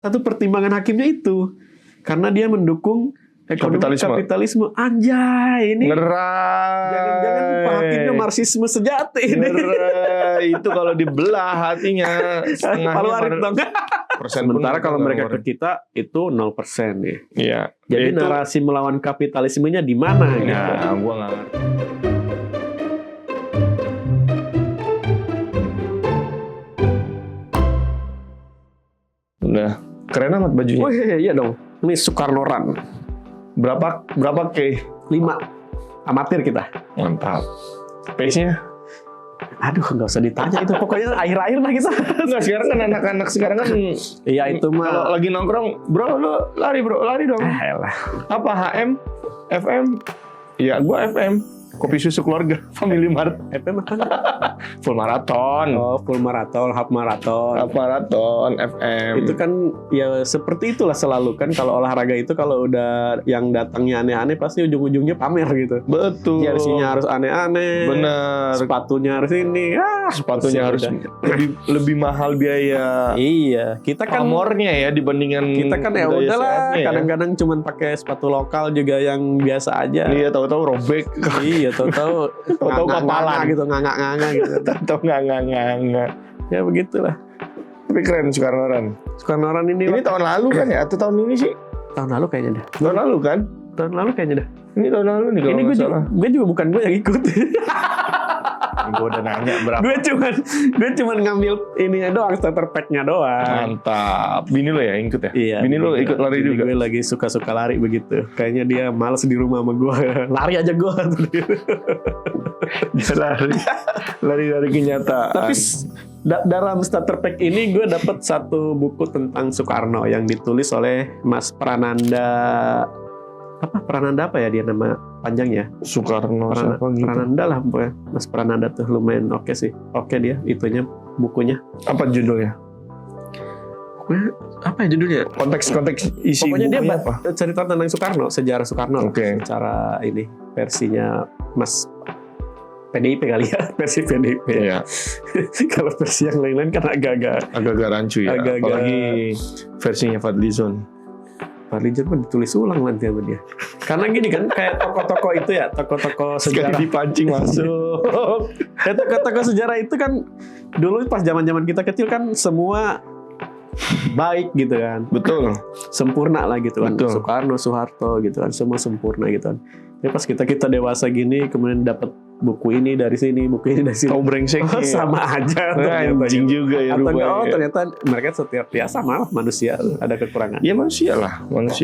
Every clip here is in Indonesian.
satu pertimbangan hakimnya itu karena dia mendukung ekonomi kapitalisme. Anjay, ini jangan-jangan Pak Hakimnya marxisme sejati ini. Itu kalau dibelah hatinya setengahnya dong. Sementara kalau mereka ke kita itu 0% ya. Iya. Jadi itu, narasi melawan kapitalismenya di mana? Nah, gua nggak ngerti. Udah keren amat bajunya. Oh iya dong. Ini Soekarno Run. Berapa K? 5. Amatir kita. Mantap. Pace-nya? Aduh, nggak usah ditanya itu. Pokoknya akhir-akhir lah kita. Nggak, sekarang kan anak-anak sekarang kan. Iya itu mah. Kalau lagi nongkrong, bro lari dong. Elah. Apa HM, FM? Ya, gua FM. Kopi susu keluarga, Family Mart. FM apa? Full maraton. Oh, full maraton, half maraton. Half maraton, FM. Itu kan ya seperti itulah selalu kan kalau olahraga itu kalau udah yang datangnya aneh-aneh pasti ujung-ujungnya pamer gitu. Betul. Jersinya harus aneh-aneh. Benar. Sepatunya harus ini. Sepatunya harus lebih mahal biaya. Iya, kita kan pamornya ya dibandingkan kita kan ya udahlah kadang-kadang cuman pakai sepatu lokal juga yang biasa aja. Iya, tahu-tahu robek. Iya, tahu-tahu kapalan gitu, nganga-nganga gitu. Tahu nganga-nganga. Ya begitulah. Tapi keren Soekarno Run. Soekarno Run ini tahun lalu kan ya? Atau tahun ini sih? Tahun lalu kayaknya dah. Tahun lalu kan? Tahun lalu kayaknya dah. Ini tahun lalu nih kalau nggak salah. Gue juga bukan gue yang ikut. Gue udah nanya berapa. Gue cuman ngambil ininya doang, starter pack-nya doang. Mantap. Bini lo ya ikut ya? Iya. Bini lo ikut lari juga? Gue lagi suka-suka lari begitu. Kayaknya dia malas di rumah sama gue. Lari aja gue. Lari kenyataan. Tapi dalam starter pack ini gue dapat satu buku tentang Soekarno yang ditulis oleh Mas Prananda. Prananda apa ya dia nama panjangnya? Soekarno siapa gitu? Prananda lah pokoknya. Mas Prananda tuh lumayan oke sih. Oke dia itunya bukunya. Apa judulnya? Apa ya judulnya? Konteks isi pokoknya bukunya dia apa? Cerita tentang Soekarno, sejarah Soekarno. Oke. Secara ini versinya Mas PDIP kali ya, versi PDIP. Iya. Kalau versi yang lain-lain kan agak-agak rancu ya. Apalagi versinya Fadlizon. Fadlizon pun ditulis ulang nanti sama dia. Karena gini kan, kayak tokoh-tokoh itu ya, tokoh-tokoh sejarah. Sekali dipancing masuk. Kayak tokoh-tokoh sejarah itu kan, dulu pas zaman-zaman kita kecil kan semua baik gitu kan. Betul. Sempurna lah gitu kan. Betul. Soekarno, Soeharto gitu kan, semua sempurna gitu kan. Ya pas kita dewasa gini, kemudian dapat buku ini dari sini, buku ini dari sini. Tahu brengseknya. Sama aja ternyata. Anjing juga ya. Atau ternyata mereka setiap ya sama lah manusia, ada kekurangan. Ya manusia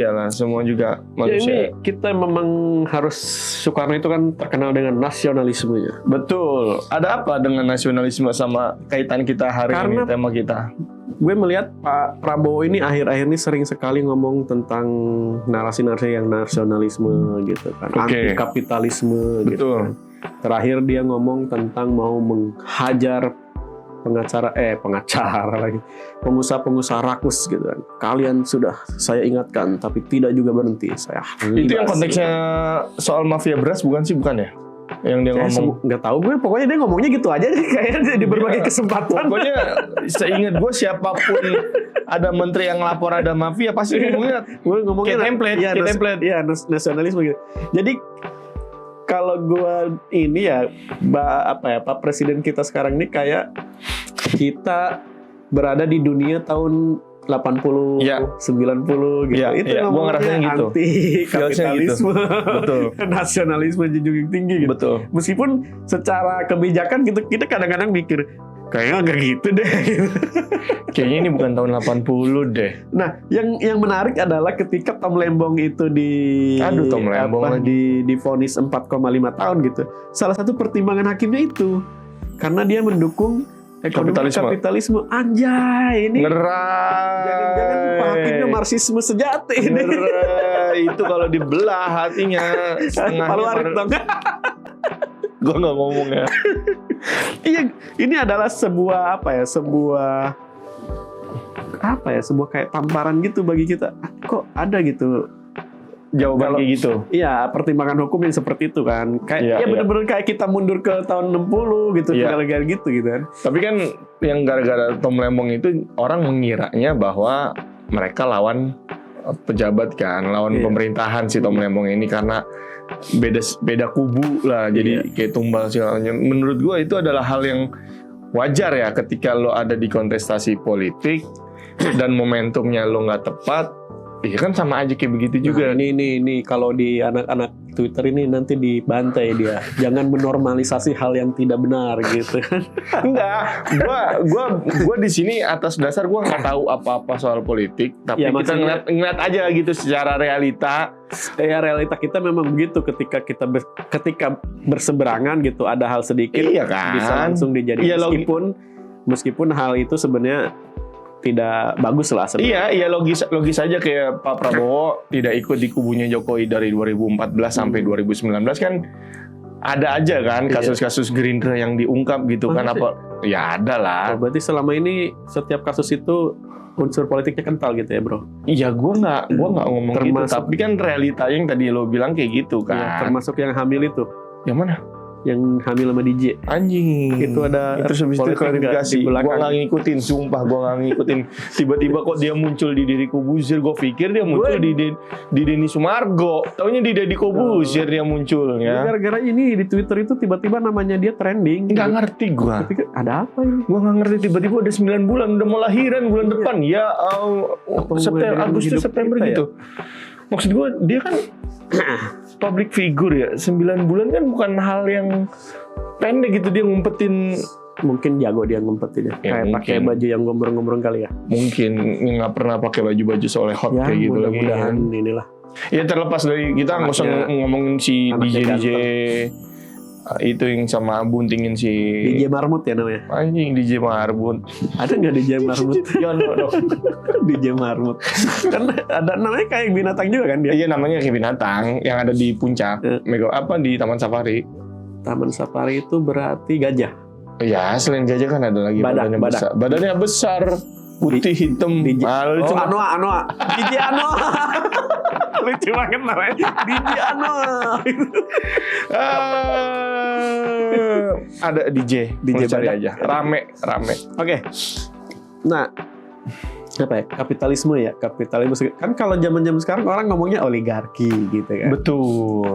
lah, semua juga manusia. Ya, ini kita memang harus Soekarno itu kan terkenal dengan nasionalismenya. Betul. Ada apa dengan nasionalisme sama kaitan kita hari ini tema kita? Gue melihat Pak Prabowo ini akhir-akhir ini sering sekali ngomong tentang narasi-narasi yang nasionalisme gitu kan, anti kapitalisme gitu kan. Terakhir dia ngomong tentang mau menghajar pengusaha rakus gitu kan. Kalian sudah saya ingatkan tapi tidak juga berhenti. Itu yang konteksnya soal mafia beras bukan ya? Yang dia ngomong nggak tahu gue, pokoknya dia ngomongnya gitu aja kayaknya di berbagai kesempatan. Pokoknya seingat gue siapapun ada menteri yang lapor ada mafia pasti ngomongnya template, ya nasionalisme gitu. Jadi kalau gue ini ya Pak Presiden kita sekarang ini kayak kita berada di dunia tahun 80, 90 gitu. Ya, itu ngomongnya gitu. Anti kapitalisme, betul. Nasionalisme junjung yang tinggi gitu. Betul. Meskipun secara kebijakan gitu kita kadang-kadang mikir kayaknya nggak gitu deh. Kayaknya ini bukan tahun 80 deh. Nah, yang menarik adalah ketika Tom Lembong itu divonis 4,5 tahun gitu. Salah satu pertimbangan hakimnya itu karena dia mendukung ekonomi kapitalisme. Anjay, ini jangan-jangan Pak Hakimnya marxisme sejati ini. Itu kalau dibelah hatinya setengahnya dong. Gue nggak ngomong ya. Iya, ini adalah sebuah kayak tamparan gitu bagi kita. Kok ada gitu jawaban kayak gitu. Iya, pertimbangan hukum yang seperti itu kan. Kayak benar-benar kayak kita mundur ke tahun 60 gitu, gara-gara gitu kan. Tapi kan yang gara-gara Tom Lembong itu orang mengiranya bahwa mereka lawan pejabat kan, lawan pemerintahan si Tom Lembong ini karena beda kubu lah, jadi kayak tumbal segalanya. Menurut gue itu adalah hal yang wajar ya ketika lo ada di kontestasi politik dan momentumnya lo nggak tepat, iya kan sama aja kayak begitu juga. Nah, ini kalau di anak-anak Twitter ini nanti dibantai dia. Jangan menormalisasi hal yang tidak benar gitu. Enggak, gua di sini atas dasar gua nggak tahu apa-apa soal politik, tapi Ya, kita maksudnya- ngeliat aja gitu secara realita. Ya realita kita memang begitu, ketika ketika berseberangan gitu, ada hal sedikit Iya kan? bisa langsung dijadikan, Iya, meskipun hal itu sebenarnya tidak bagus lah sebenarnya. Iya logis aja kayak Pak Prabowo tidak ikut di kubunya Jokowi dari 2014 sampai 2019 kan ada aja kan kasus-kasus Gerindra yang diungkap gitu kan, apa ya ada lah. Oh, berarti selama ini setiap kasus itu unsur politiknya kental gitu ya, bro? Iya, gua nggak ngomong gitu, tapi kan realitanya yang tadi lo bilang kayak gitu kan. Ya, termasuk yang hamil itu, Yang mana? yang hamil sama DJ. Anjing. Itu ada Itu habis itu politik klarifikasi. di belakang. Gua nggak ngikutin, sumpah gua nggak ngikutin. Tiba-tiba kok dia muncul di Deddy Corbuzier. Gua pikir dia muncul di Denny Sumargo. Taunya di Deddy Corbuzier dia muncul ya. Gara-gara ini di Twitter itu tiba-tiba namanya dia trending. Nggak ngerti gua. Tapi ada apa ini? Gua nggak ngerti, tiba-tiba udah 9 bulan, udah mau lahiran bulan depan. Ya Agustus September kita, gitu. Maksud gua dia kan public figure ya. 9 bulan kan bukan hal yang pendek gitu, dia ngumpetin. Mungkin jago dia ngumpetin ya. Ya, Kayak pakai mungkin. baju yang gombrong-gombrong kali ya. Mungkin nggak pernah pakai baju-baju solehot Ya, kayak gitu lagi. mudah-mudahan inilah. Ya terlepas dari kita nggak usah ngomongin si Anaknya DJ itu yang sama buntingin si DJ Marmut ya namanya. anjing DJ Marbun. Ada nggak DJ Marmut? Yono dong. DJ Marmut. Kan ada namanya kayak binatang juga kan dia. Iya namanya kayak binatang yang ada di puncak. Mega apa di Taman Safari. Taman Safari itu berarti gajah. Ya selain gajah kan ada lagi badannya Badak. besar. Badannya besar, putih hitam. DJ. Lucu. Anoa. DJ Anoa. Lucu banget namanya. DJ Anoa. Ada DJ DJ cari badak. aja. Rame. Oke. Nah, apa ya? Kapitalisme kan kalau zaman-zaman sekarang orang ngomongnya oligarki gitu kan. Betul.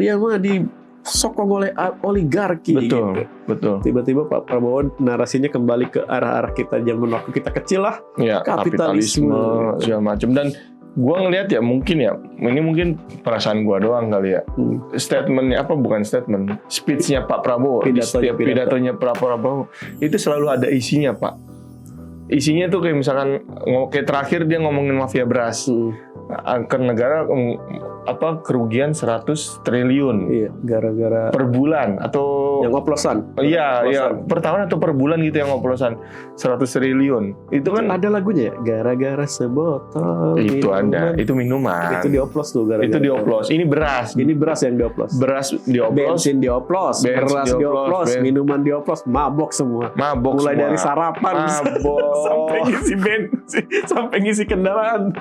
Dia mah disokong oleh oligarki gitu. Betul. Tiba-tiba Pak Prabowo narasinya kembali ke arah-arah kita zaman waktu kita kecil lah. Ya, kapitalisme segala macam. Dan gua ngelihat ya mungkin ini mungkin perasaan gua doang kali ya. Statementnya apa, bukan statement, speech-nya Pak Prabowo, di setiap pidatonya Pak Prabowo itu selalu ada isinya, Pak. Isinya tuh kayak misalkan kayak terakhir dia ngomongin mafia beras. Ke negara kerugian 100 triliun. Iya, gara-gara per bulan atau yang oplosan. Iya, per tahun atau per bulan gitu yang oplosan 100 triliun. Itu kan ada lagunya ya, gara-gara sebotol. Itu minuman. ada, itu minuman. Itu dioplos tuh gara-gara. Itu dioplos. Ini beras. Ini beras yang dioplos. Beras dioplos. Bensin dioplos, beras dioplos, minuman dioplos, mabok semua. Mabok Mulai semua. dari sarapan Mabok. sampai ngisi bensin, sampai ngisi kendaraan.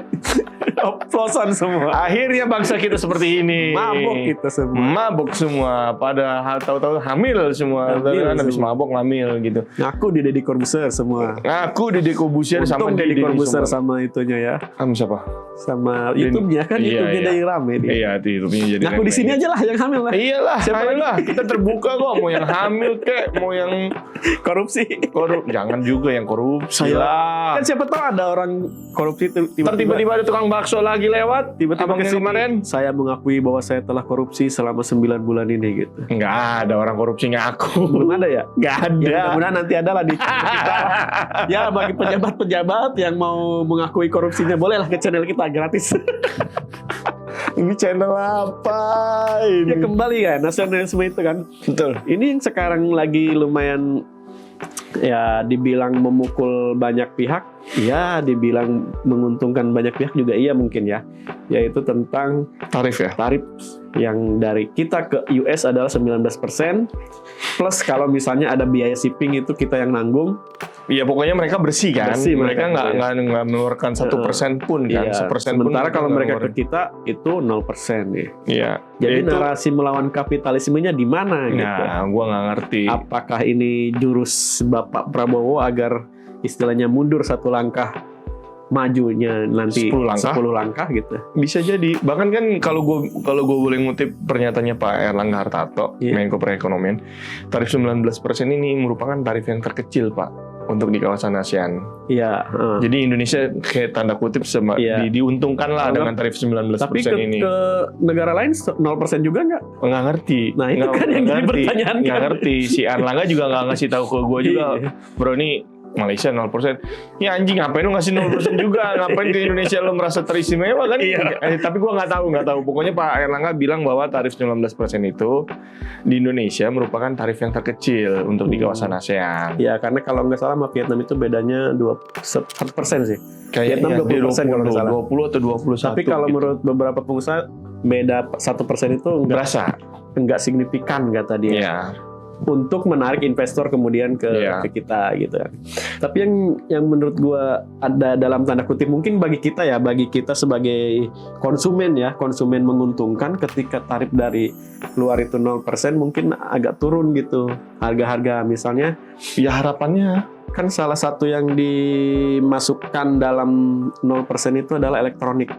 Oplosan semua. Akhirnya bangsa kita seperti ini. Mabok kita semua. Mabok semua. Padahal tahu-tahu hamil semua. Kan habis mabok hamil gitu. Ngaku di Deddy Corbuzier semua. Ngaku di Deddy Corbuzier sama Untung Deddy Corbuzier semua. sama itunya ya. Kamu siapa? Sama YouTube-nya kan, YouTube-nya dari rame dia. Iya, itu YouTube-nya jadi Ngaku di sini aja lah yang hamil lah. Iyalah, Siapa ayolah, kita terbuka kok. Mau yang hamil kek, mau yang Korupsi. jangan juga yang korupsi lah. Kan siapa tahu ada orang korupsi Tiba-tiba ada tukang bakso lagi lewat, tiba-tiba abang yang kesini, kemarin. saya mengakui bahwa saya telah korupsi selama 9 bulan ini gitu. Nggak ada orang korupsi ngaku. Belum ada ya? Nggak ada. Ya mudah-mudahan nanti ada lah di kita. Ya bagi pejabat-pejabat yang mau mengakui korupsinya bolehlah ke channel kita gratis. Ini channel apa ini? Ya kembali kan nasionalisme itu kan. Betul. Ini yang sekarang lagi lumayan ya dibilang memukul banyak pihak, ya dibilang menguntungkan banyak pihak juga iya mungkin ya. Yaitu tentang Tarif ya? tarif yang dari kita ke US adalah 19%, plus kalau misalnya ada biaya shipping itu kita yang nanggung. Iya pokoknya mereka bersih kan. Bersih mereka mereka, nggak mengeluarkan 1% pun kan. Iya, 1% pun sementara kalau mereka ngeluarin. ke kita itu 0% ya. Iya. Jadi itu, narasi melawan kapitalismenya di mana gitu? nah, gua nggak ngerti. Apakah ini jurus Bapak Prabowo agar istilahnya mundur satu langkah majunya nanti 10 langkah. 10 langkah gitu. Bisa jadi. Bahkan kan kalau gue boleh ngutip pernyataannya Pak Erlangga Hartarto, Menko Perekonomian, tarif 19% ini merupakan tarif yang terkecil Pak untuk di kawasan ASEAN. Iya. Jadi Indonesia kayak tanda kutip diuntungkan lah dengan tarif 19% tapi ini. Ke negara lain 0% juga nggak? Nggak ngerti. Nah itu kan yang jadi pertanyaan. Nggak ngerti. Si Erlangga juga nggak ngasih tahu ke gue juga. Bro ini Malaysia 0%. Ya anjing ngapain lu ngasih 0% juga? Ngapain di Indonesia lu merasa teristimewa kan? Tapi gua nggak tahu. Pokoknya Pak Erlangga bilang bahwa tarif 19% itu di Indonesia merupakan tarif yang terkecil untuk di kawasan ASEAN. Ya karena kalau nggak salah sama Vietnam itu bedanya 1% sih. Kayaknya Vietnam 20% kalau nggak salah. 20 atau 21. Tapi kalau menurut beberapa pengusaha beda 1% itu nggak signifikan kata dia. Iya. Untuk menarik investor kemudian ke kita gitu kan. Tapi yang menurut gua ada dalam tanda kutip mungkin bagi kita sebagai konsumen menguntungkan ketika tarif dari luar itu 0% mungkin agak turun gitu. Harga-harga misalnya ya harapannya kan salah satu yang dimasukkan dalam 0% itu adalah elektronik.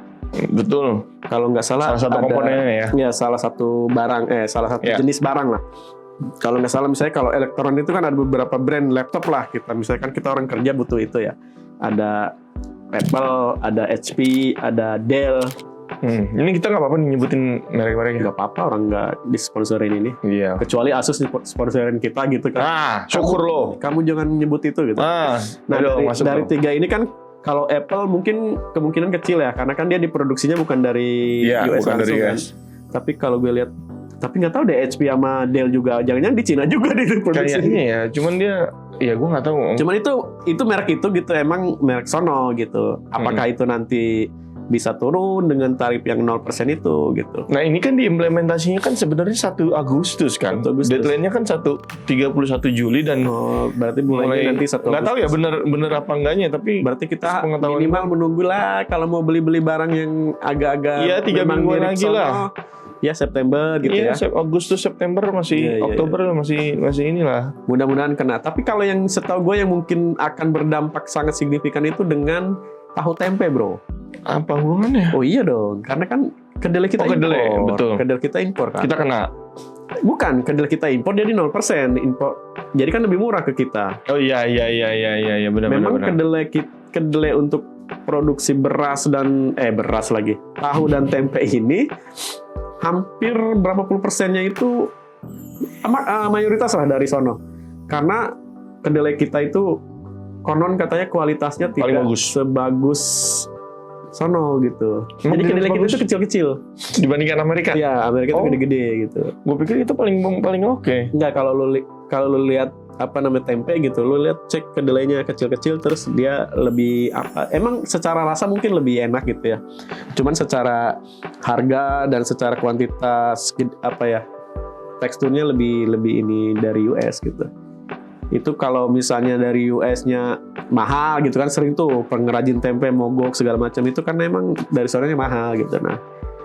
Betul. Kalau nggak salah satu komponennya ya. Ya salah satu jenis barang lah. Kalau nggak salah misalnya kalau elektronik itu kan ada beberapa brand laptop lah misalkan kita orang kerja butuh itu ya, ada Apple, ada HP, ada Dell. Ini kita nggak apa-apa nyebutin merek-mereknya. Nggak apa-apa, orang nggak disponsorin ini. Iya. Kecuali Asus sponsorin kita gitu kan. Syukur lo. Kamu jangan nyebut itu gitu. Nah dari tiga ini kan kalau Apple mungkin kemungkinan kecil ya karena kan dia diproduksinya bukan dari US langsung kan. Tapi kalau gue lihat tapi nggak tahu deh HP sama Dell juga jangan-jangan di Cina juga diproduksi. Kayaknya ya, cuman dia gue nggak tahu. Cuman itu merek itu gitu emang merek sono gitu. Apakah itu nanti bisa turun dengan tarif yang 0% itu gitu. Nah, ini kan diimplementasinya kan sebenarnya 1 Agustus kan. Deadline-nya kan 31 Juli dan berarti mulai nanti 1 Agustus. Nggak tahu ya bener apa enggaknya tapi berarti kita minimal menunggulah kalau mau beli-beli barang yang agak-agak 3 mingguan lagi lah. Ya September gitu ya. Agustus September masih Oktober masih inilah. Mudah-mudahan kena. Tapi kalau yang setahu gue yang mungkin akan berdampak sangat signifikan itu dengan tahu tempe, bro. Apa hubungannya? Oh iya dong, karena kan kedelai kita impor. Betul. Kedelai kita impor kan. Kita kena. Bukan, kedelai kita impor jadi 0% impor. Jadi kan lebih murah ke kita. Oh iya benar. Memang kedelai untuk produksi beras lagi. Tahu dan tempe ini hampir berapa puluh persennya itu mayoritas lah dari sono. Karena kedelai kita itu konon katanya kualitasnya tidak sebagus sono gitu. Jadi kedelai kita itu kecil-kecil dibandingkan Amerika. Iya, Amerika itu gede-gede gitu. Gue pikir itu paling oke. Enggak, kalau lu lihat tempe gitu, lu lihat cek kedelainya kecil-kecil terus dia lebih emang secara rasa mungkin lebih enak gitu ya. Cuman secara harga dan secara kuantitas teksturnya lebih ini dari US gitu. Itu kalau misalnya dari US-nya mahal gitu kan, sering tuh pengrajin tempe mogok segala macam itu kan memang dari sononya mahal gitu. Nah,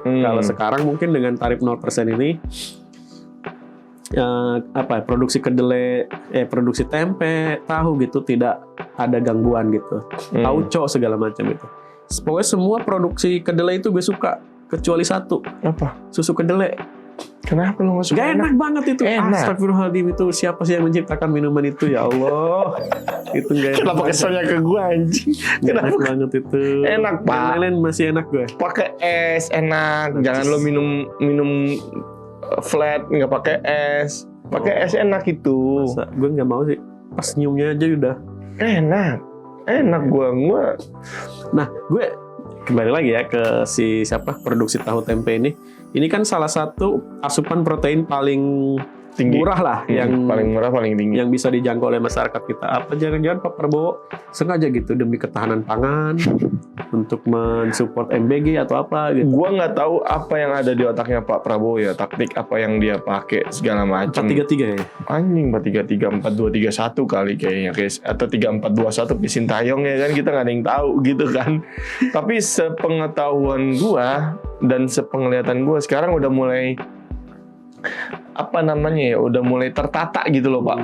kalau sekarang mungkin dengan tarif 0% ini produksi kedelai, produksi tempe, tahu gitu tidak ada gangguan gitu. Tauco segala macam itu. Pokoknya semua produksi kedelai itu gue suka kecuali satu. Apa? Susu kedelai. Kenapa lo nggak suka? Gak enak banget itu. Astagfirullahaladzim, itu siapa sih yang menciptakan minuman itu ya Allah? Itu gak enak. Kenapa kesannya ke gue anjing? Enak banget itu. Enak Pak. Lain masih enak gue. Pakai es enak. Jangan lo minum flat nggak pakai es. Pakai es enak itu. Masa? Gue nggak mau sih. Pas nyiumnya aja udah. Enak gue. Nah, gue kembali lagi ya ke produksi tahu tempe ini. Ini kan salah satu asupan protein paling tinggi, murah lah, yang paling murah, paling tinggi, yang bisa dijangkau oleh masyarakat kita. Apa jangan-jangan Pak Prabowo sengaja gitu demi ketahanan pangan untuk mensupport MBG atau apa gitu? Gua nggak tahu apa yang ada di otaknya Pak Prabowo ya, taktik apa yang dia pakai segala macam. 4-3-3 ya? Anjing 4-3-3, 4-2-3-1 kali kayaknya, atau 3-4-2-1 di Sintayong ya kan, kita nggak ada yang tahu gitu kan. Tapi sepengetahuan gua dan sepenglihatan gua sekarang udah mulai apa namanya ya, udah mulai tertata gitu loh Pak.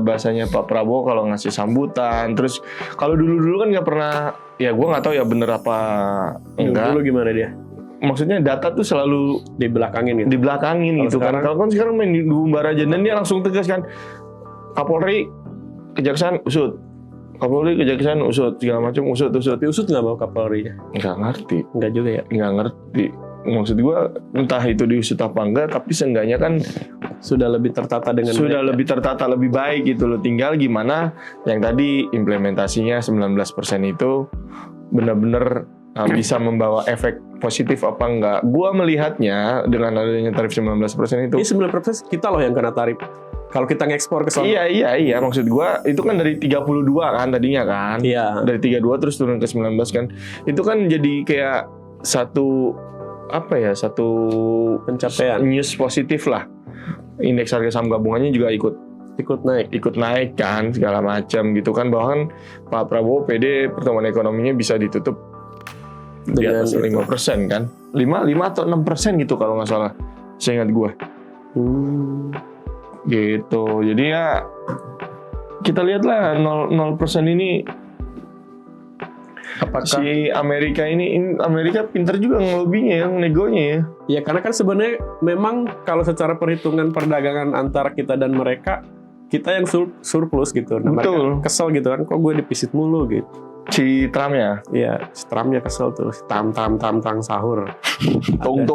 Bahasanya Pak Prabowo kalau ngasih sambutan. Terus kalau dulu kan nggak pernah, ya gue nggak tahu ya bener apa enggak. Dulu gimana dia? Maksudnya data tuh selalu Di belakangin gitu. di belakangin gitu kan. Kalau kan sekarang main di umbar aja, dan dia langsung tegas kan, Kapolri, Kejaksaan usut, Kapolri, Kejaksaan usut, segala macam usut. Tapi usut nggak mau Kapolri ya? Nggak ngerti. Nggak juga ya? Nggak ngerti. Maksud gue entah itu diusut apa enggak, tapi seenggaknya kan Sudah lebih tertata dengan sudah baik, lebih tertata, lebih baik gitu loh. Tinggal gimana yang tadi implementasinya 19% itu benar-benar bisa membawa efek positif apa enggak. Gua melihatnya dengan adanya tarif 19% itu. Ini 9% kita loh yang kena tarif. Kalau kita ngekspor ke sana. Iya. Maksud gua itu kan dari 32 kan tadinya kan. Iya. Dari 32 terus turun ke 19 kan. Itu kan jadi kayak satu Pencapaian. news positif lah. Indeks harga saham gabungannya juga ikut naik kan, segala macam gitu kan. Bahkan Pak Prabowo PD pertumbuhan ekonominya bisa ditutup di Dengan atas 5% kan. 5 atau 6% gitu kalau nggak salah, seingat gue. Gitu. Jadi ya kita lihatlah 0% ini. Apakah Si Amerika pinter juga ngelobinya, yang negonya ya. ya, karena kan sebenarnya memang kalau secara perhitungan perdagangan antara kita dan mereka, kita yang surplus gitu. Nah, Betul. mereka kesel gitu kan, kok gue dipisit mulu gitu. Si Trumpnya. Iya, si Trumpnya kesel tuh, tam sahur. Tong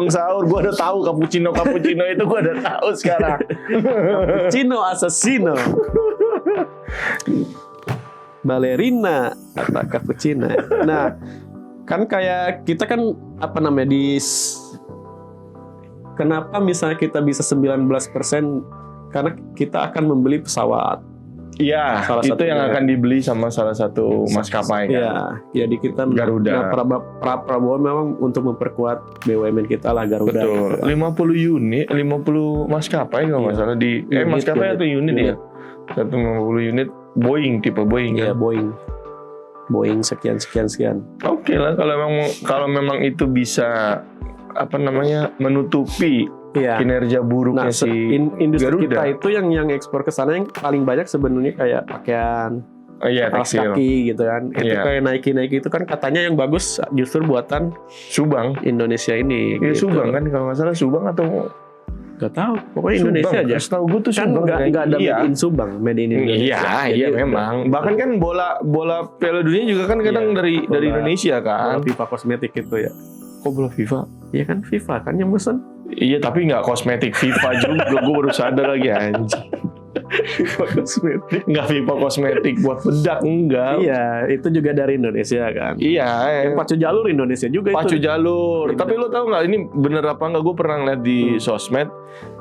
sahur. Gue udah tahu cappuccino itu gue udah tahu sekarang. Cappuccino assassino. Balerina atau cappuccino. Nah, kan kayak kita kan kenapa misalnya kita bisa 19%, karena kita akan membeli pesawat. Iya, itu yang akan dibeli sama salah satu maskapai kan. Iya, jadi kita Garuda. Nah, Prabowo memang untuk memperkuat BUMN kita lah, Garuda. Betul. 50 maskapai kalau nggak salah di maskapai atau unit ya. 150 unit Boeing, tipe Boeing Iya, kan. Boeing sekian. Oke lah, kalau memang itu bisa menutupi kinerja buruknya industri Garuda. kita itu yang ekspor ke sana yang paling banyak sebenarnya kayak pakaian, Iya, alas tekstil. kaki gitu kan. Itu Iya. kayak Nike itu kan katanya yang bagus justru buatan Subang. Indonesia ini. Iya, gitu. Subang kan kalau nggak salah, Subang atau Gak tahu, pokoknya Indonesia Subang. aja. Setahu gue tuh Kan Subang. nggak ada Iya. made in Subang, made in Indonesia. Iya memang. Bahkan kan bola Piala Dunia juga kan kadang dari Indonesia kan. FIFA kosmetik itu ya. Kok bola FIFA? Iya kan FIFA kan yang mesen. Iya, tapi nggak kosmetik FIFA juga. Gue baru sadar lagi anjing. FIFA kosmetik. Nggak FIFA kosmetik buat bedak, enggak. Iya, itu juga dari Indonesia kan. Iya. Yang pacu jalur Indonesia juga Pacu itu. jalur. Tapi lo tau nggak ini bener apa nggak? Gue pernah ngeliat di sosmed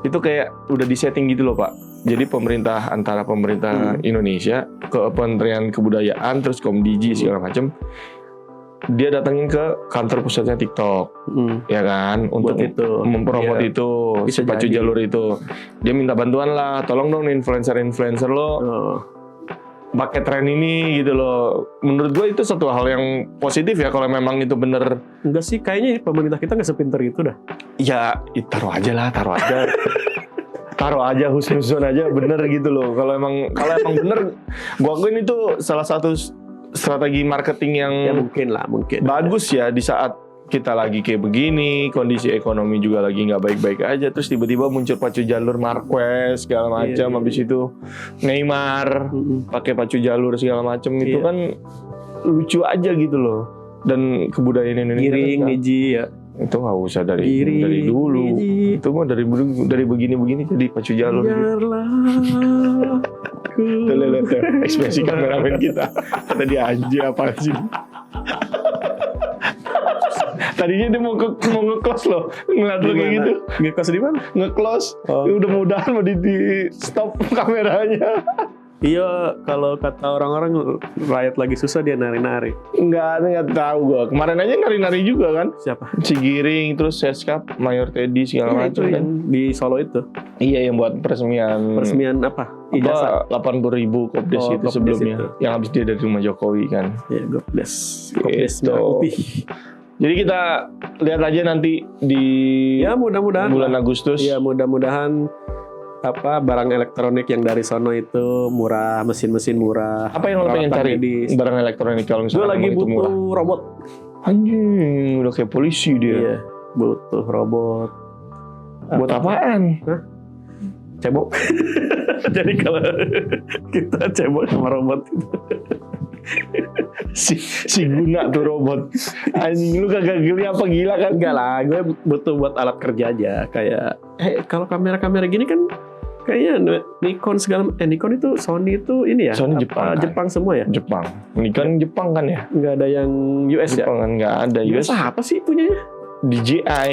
itu kayak udah disetting gitu loh Pak. Jadi antara pemerintah Indonesia ke Kementerian Kebudayaan terus Komdigi segala macem, dia datangin ke kantor pusatnya TikTok, ya kan, untuk itu mempromot itu si pacu jalur itu. Dia minta bantuan lah, tolong dong influencer lo pakai tren ini gitu loh. Menurut gue itu satu hal yang positif ya kalau memang itu bener. Enggak sih, kayaknya pemerintah kita nggak sepinter itu dah. Ya, taruh aja. Taruh aja, husnuzon aja bener gitu loh. Kalau emang bener, gua akuin itu salah satu strategi marketing yang Ya mungkin bagus ya di saat kita lagi kayak begini, kondisi ekonomi juga lagi nggak baik-baik aja, terus tiba-tiba muncul pacu jalur Marquez segala macam, habis itu Neymar pakai pacu jalur segala macam, itu kan lucu aja gitu loh. Dan kebudayaan Indonesia giring kan, niji ya. itu nggak usah dari dulu, itu mah dari begini jadi pacu jalur. Biarlah Tuh, ekspresi kameramen kita. Kata dia anjing apa sih? Tadinya dia mau nge-close loh, ngeliat lo kayak gitu. Nge-close di mana? Nge-close, udah mudahan mau di stop kameranya. Iya, kalau kata orang-orang rakyat lagi susah dia nari-nari. Enggak tahu gua. Kemarin aja nari-nari juga kan. Siapa? Cigiring, terus Seskap, Mayor Teddy segala macam kan. Di Solo itu. Iya, yang buat peresmian apa? Ijazah. 80.000 Kopdes itu Kopdes sebelumnya. itu. Yang habis dia dari rumah Jokowi kan. Iya, Kopdes Gitu. merah putih. Jadi kita lihat aja nanti di Ya mudah-mudahan bulan Agustus. Ya mudah-mudahan barang elektronik yang dari sono itu murah, mesin-mesin murah. Apa yang lo pengen cari di barang elektronik kalau Gue misalnya lagi itu butuh murah? robot. Anjing, udah kayak polisi dia. Iya, butuh robot. Buat apaan? Cebok. Jadi kalau kita cebok sama robot itu. si guna tuh robot. Anjing, lu kagak geli apa gila kan? Enggak lah, gue butuh buat alat kerja aja. Kayak kalau kamera-kamera gini kan kayaknya Nikon Nikon itu Sony itu ini ya. Sony Jepang kan? Jepang semua ya? Jepang. Ini kan Jepang kan ya? Nggak ada yang US Jepang ya? kan nggak ada. US apa sih punyanya? DJI.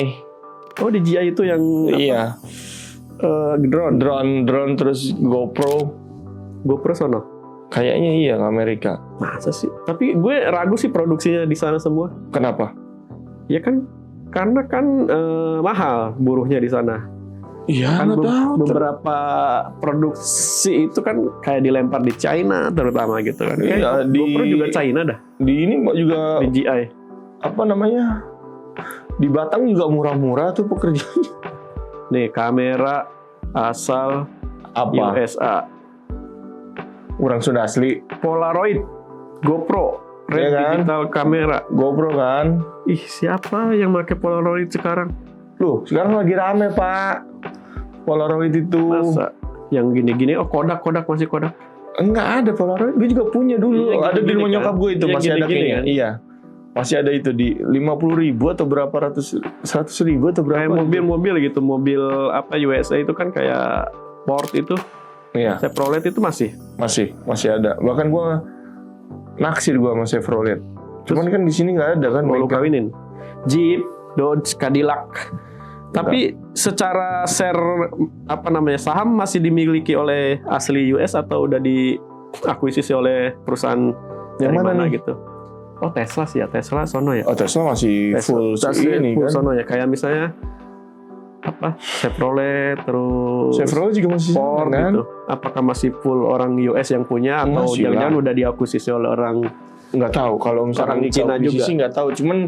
Oh DJI itu yang Iya. Drone terus GoPro sono. kayaknya iya ke Amerika. Masa sih? Tapi gue ragu sih produksinya di sana semua. Kenapa? Ya kan karena kan mahal buruhnya di sana. Iya, Kan nggak tahu. beberapa produksi itu kan kayak dilempar di China terutama gitu kan. Iya, Kayak GoPro juga China dah. Di ini juga DJI. apa namanya? Di Batang juga murah-murah tuh pekerjaannya. Nih kamera asal Apa? USA. Orang sudah asli. Polaroid, GoPro, Iya kan? digital kamera. GoPro kan. Ih siapa yang pakai Polaroid sekarang? Loh, sekarang lagi rame, Pak. Polaroid itu. Masa yang gini-gini? Oh Kodak masih Kodak. Enggak ada Polaroid. Gue juga punya dulu. Iya, ada di gini-gini rumah kan? nyokap gue itu. Iya, Masih ada gini-gini kayaknya. kan? Iya. Masih ada itu di 50.000 atau berapa ratus, 100.000 atau berapa? Kayak mobil-mobil gitu, mobil apa USA itu kan kayak Ford itu, Iya, Chevrolet itu masih. masih ada. Bahkan gue naksir gue sama Chevrolet. Cuman kan di sini nggak ada kan. Mau lu bengkel. kawinin? Jeep, Dodge, Cadillac. Tapi secara share saham masih dimiliki oleh asli US atau udah diakuisisi oleh perusahaan Yang dari mana nih? gitu? Oh Tesla sih ya, Tesla sono ya. Oh, Tesla masih full ini full kan. sono ya. Kayak misalnya Chevrolet terus Chevrolet juga masih Ford kan. gitu. Apakah masih full orang US yang punya atau Masih jangan-jangan lah. udah diakuisisi oleh orang Nggak tahu kalau misalkan Orang di Cina juga. sih nggak tahu. Cuman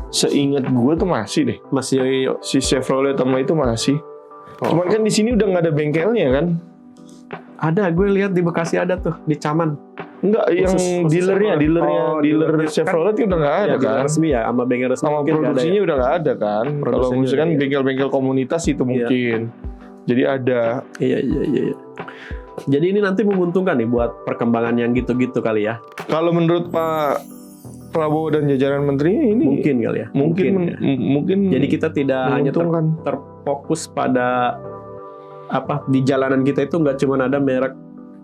seingat gue tuh masih deh. masih Si Chevrolet sama itu masih. Cuman kan di sini udah nggak ada bengkelnya kan. ada, gue lihat di Bekasi ada tuh di Caman. Enggak, yang Khusus dealer Chevrolet. dealer Dealernya. Chevrolet kan udah nggak ada Ya, kan. resmi ya, sama bengkel resmi Sama mungkin nggak ada produksinya ya. udah nggak ada kan. Kalau Produsennya misalkan udah ya. bengkel-bengkel komunitas itu mungkin. Jadi ada. Iya. Jadi ini nanti menguntungkan nih buat perkembangan yang gitu-gitu kali ya. Kalau menurut Pak Prabowo dan jajaran menterinya ini Mungkin kali ya. mungkin. Jadi kita tidak hanya menguntungkan. terfokus pada di jalanan kita itu nggak cuma ada merek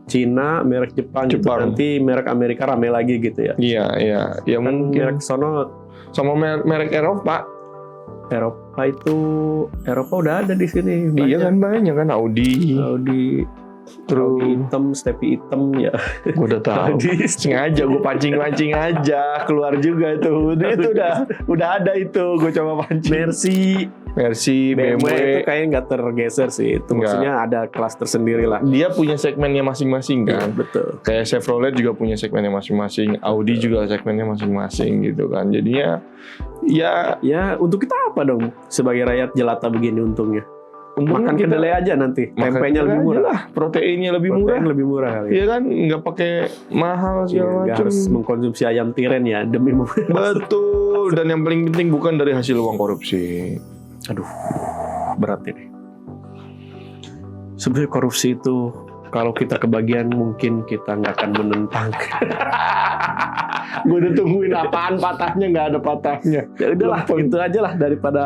Cina, merek Jepang, gitu. Jepang. Nanti merek Amerika rame lagi gitu ya. Iya. Ya Kan mungkin. merek sono Sama merek Eropa. Eropa udah ada di sini. Iya kan banyak kan Audi. Audi Terus hitam, Stepi hitam ya. gue udah tahu. Audi. Sengaja gue pancing aja keluar juga itu. Itu udah ada itu gue coba pancing. Mercy, BMW itu BMW. kayaknya nggak tergeser sih. Itu Nggak. maksudnya ada kelas tersendiri lah. Dia punya segmennya masing-masing kan. Betul. Kayak Chevrolet juga punya segmennya masing-masing, Audi juga segmennya masing-masing gitu kan. Jadinya ya Ya untuk kita apa dong sebagai rakyat jelata begini untungnya? untungnya Makan kedelai aja nanti. makan Tempenya lebih kedelai murah. aja lah, proteinnya lebih murah. Protein lebih murah kali. Iya kan, nggak pakai mahal Iya, segala nggak macam. harus mengkonsumsi ayam tiren ya demi Betul, dan yang paling penting bukan dari hasil uang korupsi. berat ini. Sebenarnya korupsi itu kalau kita kebagian mungkin kita nggak akan menentang. Gue udah tungguin apaan patahnya, nggak ada patahnya. Ya udahlah, itu aja lah daripada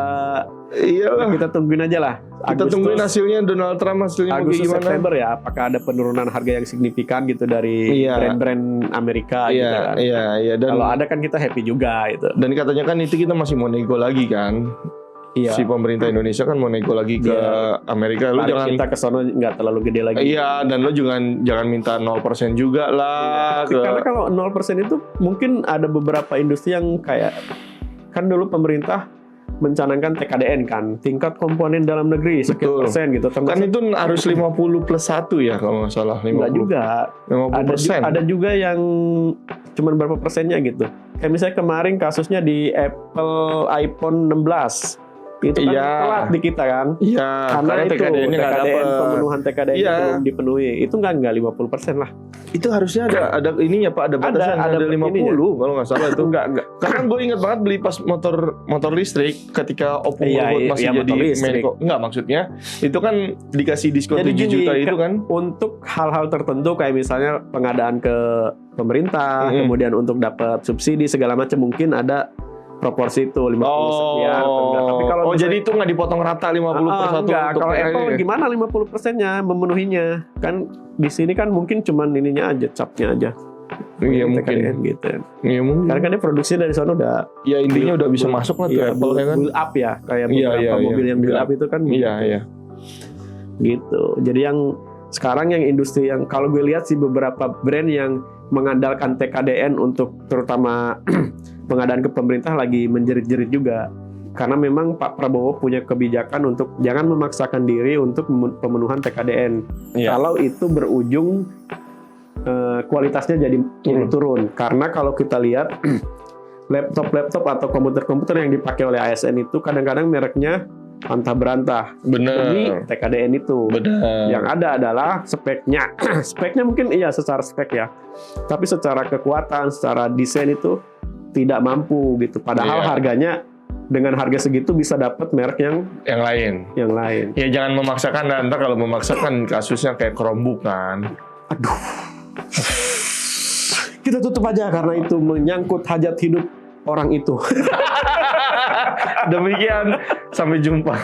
Iya lah. kita tungguin aja lah. Kita tungguin hasilnya Donald Trump hasilnya mau kayak Agustus gimana. September ya, apakah ada penurunan harga yang signifikan gitu dari Iya. brand-brand Amerika gitu kan. Iya. Dan Kalau ada kan kita happy juga gitu. dan katanya kan itu kita masih mau nego lagi kan. Iya. Si pemerintah Indonesia kan mau nego lagi ke Iya. Amerika. Lu Tarif jangan kita ke sono nggak terlalu gede lagi. Iya, dan lo jangan minta 0% juga lah. Karena kalau 0% itu mungkin ada beberapa industri yang kayak kan dulu pemerintah mencanangkan TKDN kan, tingkat komponen dalam negeri sekian Betul. persen gitu. Kan itu harus 50+1 ya kalau nggak salah. 50. Enggak juga. 50%. Ada juga yang cuman berapa persennya gitu. Kayak misalnya kemarin kasusnya di Apple iPhone 16. Itu kan Iya. telat di kita kan. Iya, Karena itu TKDN-nya nggak TKDN, dapet. pemenuhan TKDN Iya. belum dipenuhi. Itu enggak 50% lah. Itu harusnya ada ininya Pak, ada batasan, ada ada 50 kalau nggak salah itu. Enggak. Karena gue ingat banget beli pas motor listrik ketika Oppo Iya, Robot masih iya, jadi motor listrik. Menko. Enggak, maksudnya itu kan dikasih diskon 7 Jadi juta gini, itu kan. Untuk hal-hal tertentu kayak misalnya pengadaan ke pemerintah, kemudian untuk dapat subsidi segala macam mungkin ada proporsi itu 50 sekian atau enggak. Tapi kalau jadi itu nggak dipotong rata 50%. enggak, untuk kalau TKDN. Apple gimana 50%-nya memenuhinya? Kan di sini kan mungkin cuman ininya aja, capnya aja. Iya TKDN mungkin. gitu. Iya mungkin. Karena kan dia produksi dari sana udah Ya intinya udah bisa masuk lah tuh iya, Apple ya kan. build up ya, kayak Iya, beberapa iya, mobil iya. yang build up itu kan Iya, iya. gitu. Jadi yang sekarang yang industri yang kalau gue lihat sih beberapa brand yang mengandalkan TKDN untuk terutama pengadaan ke pemerintah lagi menjerit-jerit juga. Karena memang Pak Prabowo punya kebijakan untuk jangan memaksakan diri untuk pemenuhan TKDN. Iya. Kalau itu berujung kualitasnya jadi turun. Karena kalau kita lihat laptop atau komputer-komputer yang dipakai oleh ASN itu kadang-kadang mereknya antah berantah demi Bener. TKDN itu. Bener. Yang ada adalah speknya. Speknya mungkin iya secara spek ya. Tapi secara kekuatan, secara desain itu tidak mampu gitu. Padahal Iya. harganya dengan harga segitu bisa dapat merek yang lain. lain. Ya jangan memaksakan, ntar kalau memaksakan kasusnya kayak Chromebook kan. Aduh. Kita tutup aja karena itu menyangkut hajat hidup orang itu. Demikian, sampai jumpa.